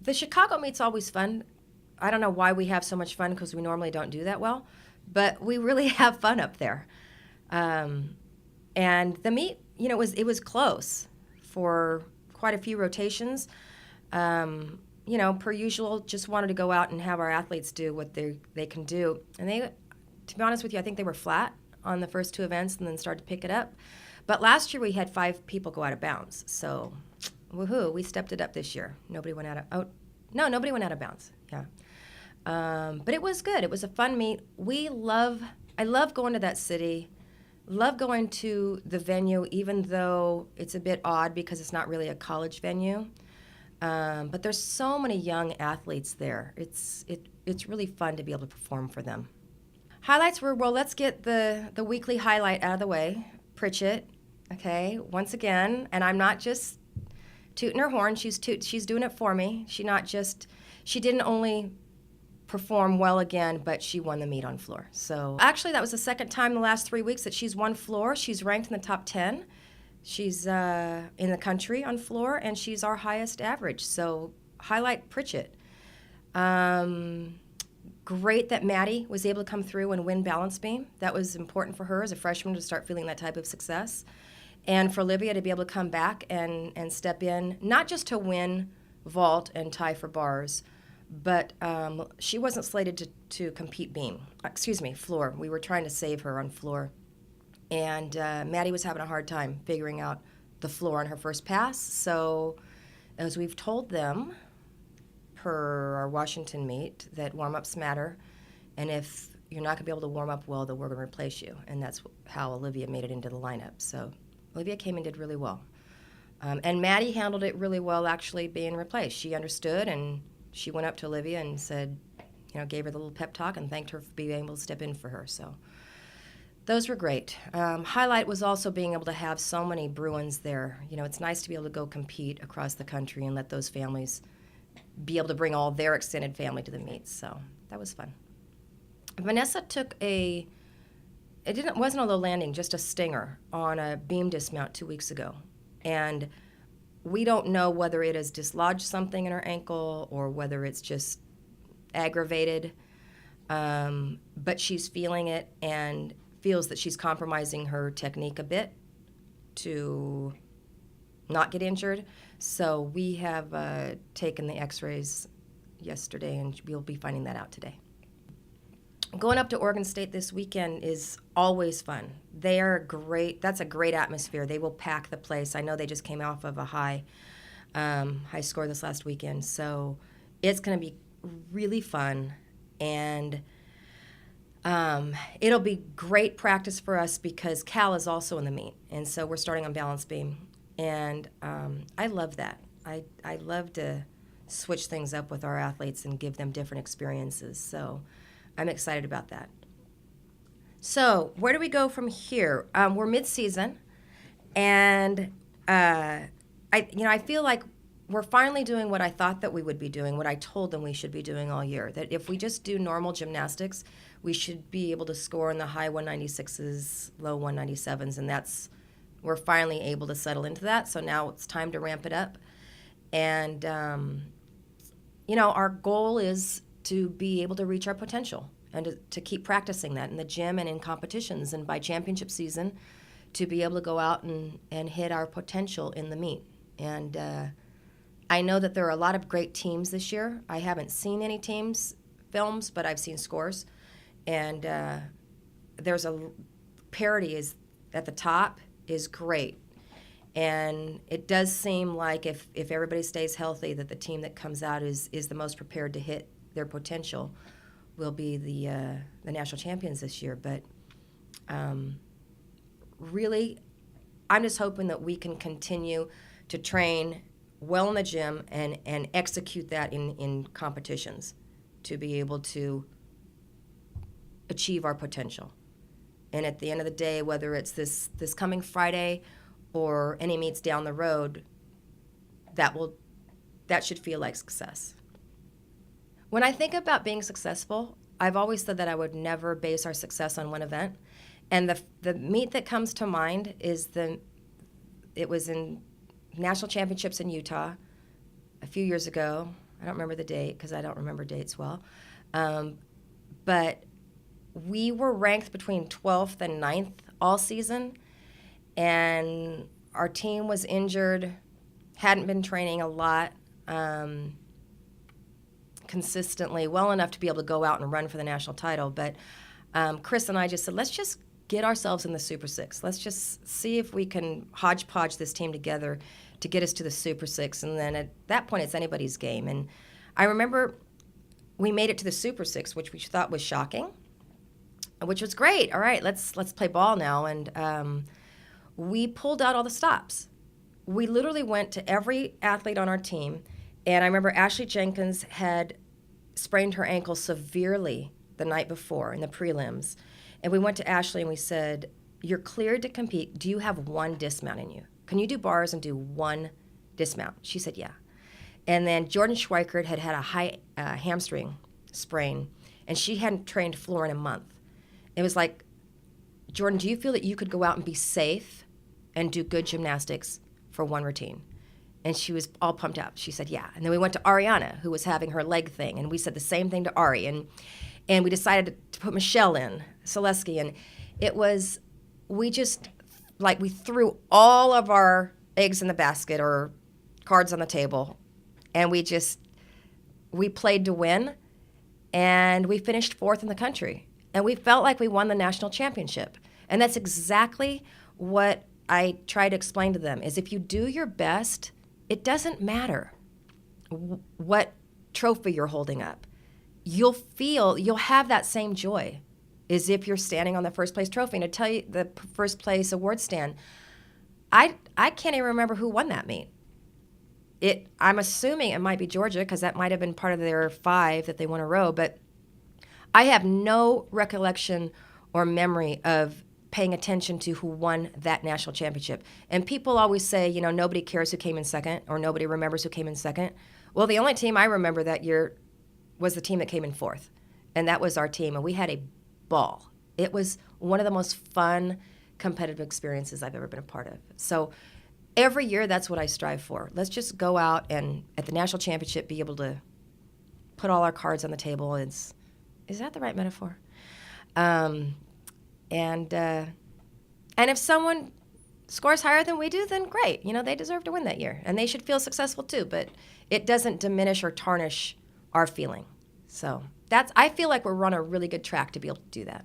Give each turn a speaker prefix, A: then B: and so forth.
A: The Chicago meet's always fun. I don't know why we have so much fun because we normally don't do that well, but we really have fun up there. Um, and the meet, it was close for quite a few rotations. Per usual, just wanted to go out and have our athletes do what they can do. And they, to be honest with you, I think they were flat on the first two events and then started to pick it up. But last year we had 5 people go out of bounds. So, woohoo, we stepped it up this year. Nobody went out of bounds. Yeah. But it was good. It was a fun meet. I love going to that city. Love going to the venue, even though it's a bit odd because it's not really a college venue. But there's so many young athletes there. It's really fun to be able to perform for them. Highlights were, well, let's get the weekly highlight out of the way. Pritchett, okay, once again, and I'm not just tooting her horn. She's doing it for me. She didn't only perform well again, but she won the meet on floor. So actually, that was the second time in the last 3 weeks that she's won floor. She's ranked in the top 10. She's in the country on floor, and she's our highest average. So highlight Pritchett. Great that Maddie was able to come through and win balance beam. That was important for her as a freshman to start feeling that type of success. And for Olivia to be able to come back and step in, not just to win vault and tie for bars, but she wasn't slated to compete floor. We were trying to save her on floor. And Maddie was having a hard time figuring out the floor on her first pass. So as we've told them, per our Washington meet, that warm-ups matter. And if you're not going to be able to warm up well, then we're going to replace you. And that's how Olivia made it into the lineup. So Olivia came and did really well. And Maddie handled it really well, actually being replaced. She understood, and she went up to Olivia and said, gave her the little pep talk and thanked her for being able to step in for her. So those were great. Highlight was also being able to have so many Bruins there. It's nice to be able to go compete across the country and let those families be able to bring all their extended family to the meets. So that was fun. Vanessa took wasn't a low landing, just a stinger on a beam dismount 2 weeks ago. And we don't know whether it has dislodged something in her ankle or whether it's just aggravated. But she's feeling it and feels that she's compromising her technique a bit to not get injured. So we have taken the x-rays yesterday, and we'll be finding that out today. Going up to Oregon State this weekend is always fun. They are great. That's a great atmosphere. They will pack the place. I know they just came off of a high score this last weekend. So it's going to be really fun, and it'll be great practice for us because Cal is also in the meet, and so we're starting on balance beam. And I love that. I love to switch things up with our athletes and give them different experiences. So I'm excited about that. So where do we go from here? We're mid-season, and I feel like we're finally doing what I thought that we would be doing, what I told them we should be doing all year, that if we just do normal gymnastics, we should be able to score in the high 196s, low 197s, and we're finally able to settle into that. So now it's time to ramp it up. And, our goal is to be able to reach our potential and to keep practicing that in the gym and in competitions. And by championship season, to be able to go out and hit our potential in the meet. And I know that there are a lot of great teams this year. I haven't seen any films, but I've seen scores. And there's a parity is at the top is great. And it does seem like if everybody stays healthy, that the team that comes out is the most prepared to hit their potential will be the national champions this year. But really, I'm just hoping that we can continue to train well in the gym and execute that in competitions to be able to achieve our potential. And at the end of the day, whether it's this coming Friday or any meets down the road, that should feel like success. When I think about being successful, I've always said that I would never base our success on one event. And the meet that comes to mind is it was in national championships in Utah a few years ago. I don't remember the date because I don't remember dates well. But we were ranked between 12th and 9th all season, and our team was injured, hadn't been training a lot consistently, well enough to be able to go out and run for the national title. But Chris and I just said, let's just get ourselves in the Super Six. Let's just see if we can hodgepodge this team together to get us to the Super Six. And then at that point, it's anybody's game. And I remember we made it to the Super Six, which we thought was shocking, which was great. All right, let's play ball now. And we pulled out all the stops. We literally went to every athlete on our team. And I remember Ashley Jenkins had sprained her ankle severely the night before in the prelims. And we went to Ashley and we said, you're cleared to compete. Do you have one dismount in you? Can you do bars and do one dismount? She said, yeah. And then Jordan Schweikert had a high hamstring sprain, and she hadn't trained floor in a month. It was like, Jordan, do you feel that you could go out and be safe and do good gymnastics for one routine? And she was all pumped up. She said, yeah. And then we went to Ariana, who was having her leg thing, and we said the same thing to Ari. And we decided to put Michelle in, Selesky. And it was, we threw all of our eggs in the basket or cards on the table, and we played to win, and we finished 4th in the country. And we felt like we won the national championship. And that's exactly what I try to explain to them, is if you do your best, it doesn't matter what trophy you're holding up. You'll have that same joy as if you're standing on the first place trophy. And to tell you, the first place award stand, I can't even remember who won that meet. I'm assuming it might be Georgia, because that might have been part of their 5 that they won a row, but I have no recollection or memory of paying attention to who won that national championship. And people always say, nobody cares who came in second, or nobody remembers who came in second. Well, the only team I remember that year was the team that came in 4th, and that was our team, and we had a ball. It was one of the most fun competitive experiences I've ever been a part of. So every year, that's what I strive for. Let's just go out and at the national championship be able to put all our cards on the table. Is that the right metaphor? And if someone scores higher than we do, then great. They deserve to win that year, and they should feel successful too. But it doesn't diminish or tarnish our feeling. So I feel like we're on a really good track to be able to do that.